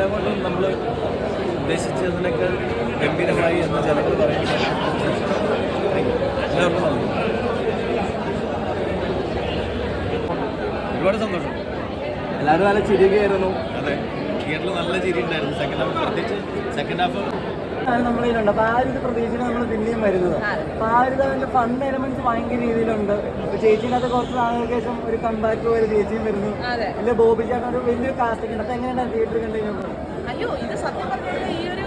എല്ലാം കൊണ്ടും നമ്മൾ ഉദ്ദേശിച്ചതിനൊക്കെ ഗംഭീരമായി എന്ന് ജനങ്ങൾ പറയുന്നത് എല്ലാവർക്കും നന്ദി. ഒരുപാട് സന്തോഷം. എല്ലാവരും നല്ല ചിരിക്കുകയായിരുന്നു. അതെ, തിയേറ്ററിൽ നല്ല ചിരി ഉണ്ടായിരുന്നു. സെക്കൻഡ് ഹാഫ്, പ്രത്യേകിച്ച് സെക്കൻഡ് ഹാഫ് നമ്മളിലുണ്ട്. അപ്പോൾ ആ ഒരു പ്രതീക്ഷയിൽ നമ്മൾ പിന്നെയും വരുന്നത്. അപ്പോൾ ആ ഒരു അതിൻ്റെ ഫണ്ട് എലമെന്റ്സ് ഭയങ്കര രീതിയിലുണ്ട്. ചേച്ചീനകത്ത് കുറച്ച് നാളുകൾക്ക് ശേഷം ഒരു കംബാക്ക് പോലെ ചേച്ചിയും വരുന്നു. അല്ലെ ബോബി ചേട്ടൻ ഒരു വലിയൊരു കാസ്റ്റിംഗ് ഉണ്ട്. അപ്പോൾ എങ്ങനെയാണ് തിയേറ്ററിൽ കണ്ടു കഴിഞ്ഞപ്പോൾ? അയ്യോ, ഇത് സത്യം പറഞ്ഞാൽ ഈ ഒരു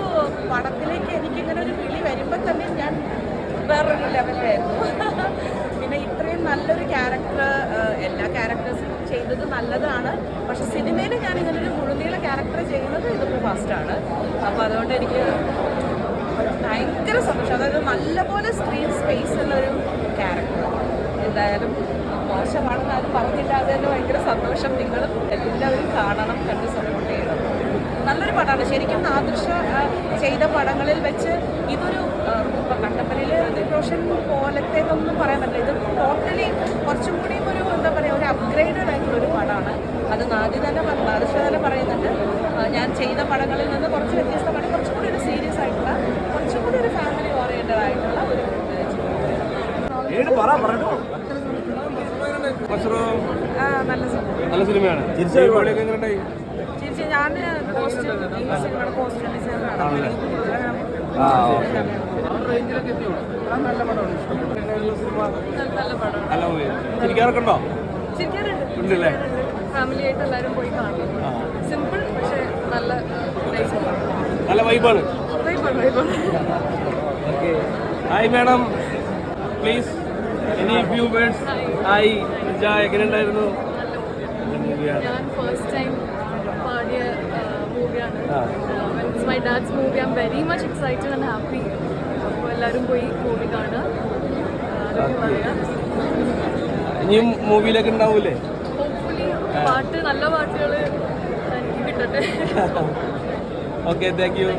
പടത്തിലേക്ക് എനിക്കിങ്ങനെ ഒരു വിളി വരുമ്പോൾ തന്നെ ഞാൻ വേറൊരു ലെവലായിരുന്നു. പിന്നെ ഇത്രയും നല്ലൊരു ക്യാരക്ടർ, എല്ലാ ക്യാരക്ടേഴ്സും ചെയ്തത് നല്ലതാണ്. പക്ഷെ സിനിമയിൽ ഞാൻ ഇങ്ങനൊരു മുഴുനീള ക്യാരക്ടർ ചെയ്യുന്നത് ഇതിപ്പോൾ ഫസ്റ്റാണ്. അപ്പോൾ അതുകൊണ്ട് എനിക്ക് ഭയങ്കര സന്തോഷം. അതായത് നല്ലപോലെ സ്ക്രീൻ സ്പേസ് ഉള്ളൊരു ക്യാരക്ടർ. എന്തായാലും മോശമാണെന്ന് ആരും പറഞ്ഞില്ല. അത് തന്നെ ഭയങ്കര സന്തോഷം. നിങ്ങളും എല്ലാവരും കാണണം, കണ്ട് സപ്പോർട്ട് ചെയ്യണം. നല്ലൊരു പടമാണ് ശരിക്കും. നാദിർഷ ചെയ്ത പടങ്ങളിൽ വെച്ച് ഇതൊരു ഇപ്പോൾ കട്ടപ്പനയിൽ റോഷൻ പോലത്തേക്കൊന്നും പറയാൻ പറ്റില്ല. ഇത് ടോട്ടലി കുറച്ചും കൂടിയും ഒരു എന്താ പറയുക, ഒരു അപ്ഗ്രേഡഡ് ആയിട്ടുള്ള ഒരു പടമാണ്. അത് നാദിർഷ തന്നെ പറയുന്നുണ്ട്, ഞാൻ ചെയ്ത പടങ്ങളിൽ നിന്ന് കുറച്ച് വ്യത്യസ്തമാണ്, കുറച്ചും കൂടി ഒരു സീരിയസ് ആയിട്ടുള്ള, കുറച്ചും കൂടി ഒരു ഫാമിലി ഓറിയൻറ്റഡ് ആയിട്ടുള്ള ഒരു നല്ല സിനിമയാണ്. തിരിച്ച് ഞാൻ സിനിമയുടെ കോസ്റ്റ്യൂം ഡിസൈനറാണ്. ചിരിക്കാറൊക്കെയുണ്ടോ? ചിരിക്കാറുണ്ട്. ഫാമിലി ആയിട്ട് എല്ലാവരും പോയി കാണും. സിമ്പിൾ പക്ഷേ നല്ല വൈബാണ്. Hi madam, please any few words. Hi എങ്ങനെയുണ്ടായിരുന്നു? ഞാൻ ഫസ്റ്റ് ടൈം പാടിയ മൂവിയാണ്. It's my dads movie. I am very much excited and happy. അപ്പോൾ എല്ലാവരും പോയി മൂവി കാണുക. അതൊക്കെ പറയാം. ഇനിയും മൂവിയിലൊക്കെ ഉണ്ടാവൂലേ? ഹോപ്പ്ഫുള്ളി പാട്ട്, നല്ല പാട്ടുകൾ എനിക്ക് കിട്ടട്ടെ. Okay, thank you.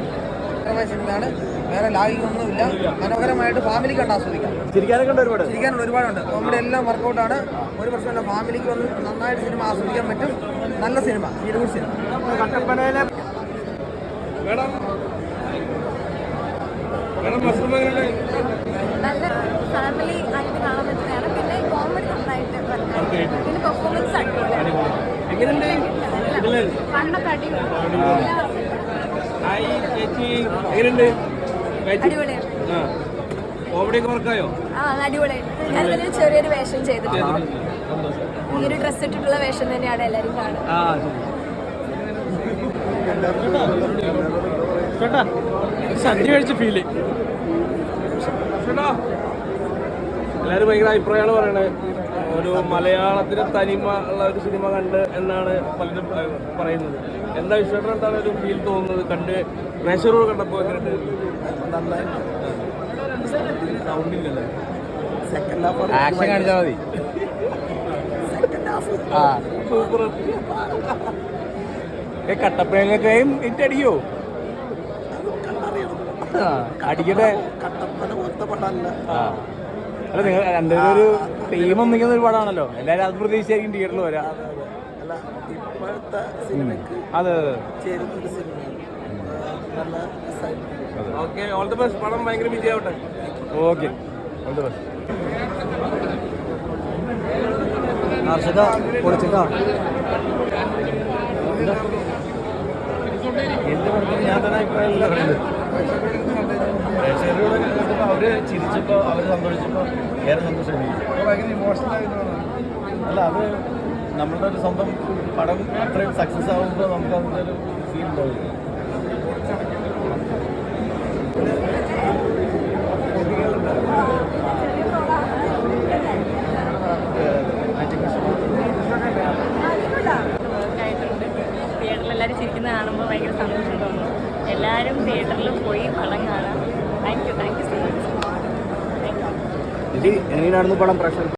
സിനിമയാണ്, വേറെ ലാഗിങ്ങൊന്നുമില്ല. മനോഹരമായിട്ട് ഫാമിലി കണ്ട് ആസ്വദിക്കാം. ചിരിക്കാനൊക്കെ ഒരുപാട് ഒരുപാടുണ്ട്. കോമഡി എല്ലാം വർക്കൗട്ടാണ്. ഒരു പ്രശ്നമല്ല, ഫാമിലിക്ക് വന്ന് നന്നായിട്ട് സിനിമ ആസ്വദിക്കാൻ പറ്റും. നല്ല സിനിമ, ഫീൽ ഗുഡ് സിനിമ. കട്ടപ്പനയിലെ മേഡം നല്ല ഫാമിലി ആയിട്ട് കാണാൻ പറ്റുന്നതാണ്. പിന്നെ കോമഡി നന്നായിട്ട് പിന്നെ പെർഫോമൻസ് അടിപൊളിയാണ്. കണ്ണൊക്കെ അടിപൊളിയാണ്. കോമഡിയൊക്കെ വർക്കായോ? അടിപൊളിയായിട്ട്. ഞാനൊരു ചെറിയൊരു വേഷം ചെയ്തിട്ടുണ്ട്. ഈ ഒരു ഡ്രസ് ഇട്ടിട്ടുള്ള വേഷം തന്നെയാണ് എല്ലാവരും കാണുന്നത്. സദ്യ കഴിച്ച ഫീല്. എല്ലാവരും ഭയങ്കര അഭിപ്രായമാണ് പറയണത്. ഒരു മലയാളത്തിന് തനിമ ഉള്ള ഒരു സിനിമ കണ്ട് എന്നാണ് പലരും പറയുന്നത്. എന്താ വിഷയം, എന്താണ് ഒരു ഫീൽ തോന്നുന്നത് കണ്ട്? പ്രേക്ഷകരോട് കണ്ടപ്പോൾ എങ്ങനെയുണ്ട്? സൗണ്ടില്ലല്ലോ. സെക്കൻഡ് ഹാഫ് ആക്ഷൻ കാണിച്ചാൽ മതി. സൂപ്പർ. കട്ടപ്പനയിലേക്കും ഇറ്റടിയോ? അടിക്കട്ടെ. അല്ല, നിങ്ങൾ രണ്ടുപേരും ഒരു ടീം ഒന്നിക്കുന്ന ഒരു പടമാണല്ലോ. എല്ലാവരും അത് പ്രതീക്ഷിച്ചായിരിക്കും തിയേറ്ററിൽ വരാം. ഇപ്പോഴത്തെ സിനിമയ്ക്ക് അതെ ചേരുന്നൊരു സിനിമയാണ്. Okay, all the best. പടം ഭയങ്കര വിജയമാവട്ടെ. Okay, all the best. എൻ്റെ പടത്തിൽ ഞാൻ തന്നെ അഭിപ്രായമില്ല പറയുന്നത്. പ്രേക്ഷകരോട് കണ്ടപ്പോൾ അവർ ചിരിച്ചപ്പോൾ, അവർ സന്തോഷിച്ചപ്പോൾ ഏറെ സന്തോഷമായി. ഭയങ്കര ഇമോഷണൽ ആയതുകൊണ്ടാണ്. അല്ല, അത് നമ്മളുടെ ഒരു സ്വന്തം പടം അത്രയും സക്സസ് ആകുമ്പോൾ നമുക്ക് അതിൻ്റെ ഒരു ഫീൽ ഉണ്ടാവില്ല. തിയേറ്ററിൽ എല്ലാവരും ചിരിക്കുന്നത് കാണുമ്പോൾ ഭയങ്കര സന്തോഷം തോന്നുന്നു. എല്ലാവരും തിയേറ്ററിൽ പോയി പടം കാണാം. Thank you so much. എങ്ങനെയായിരുന്നു പടം പ്രേക്ഷകർ?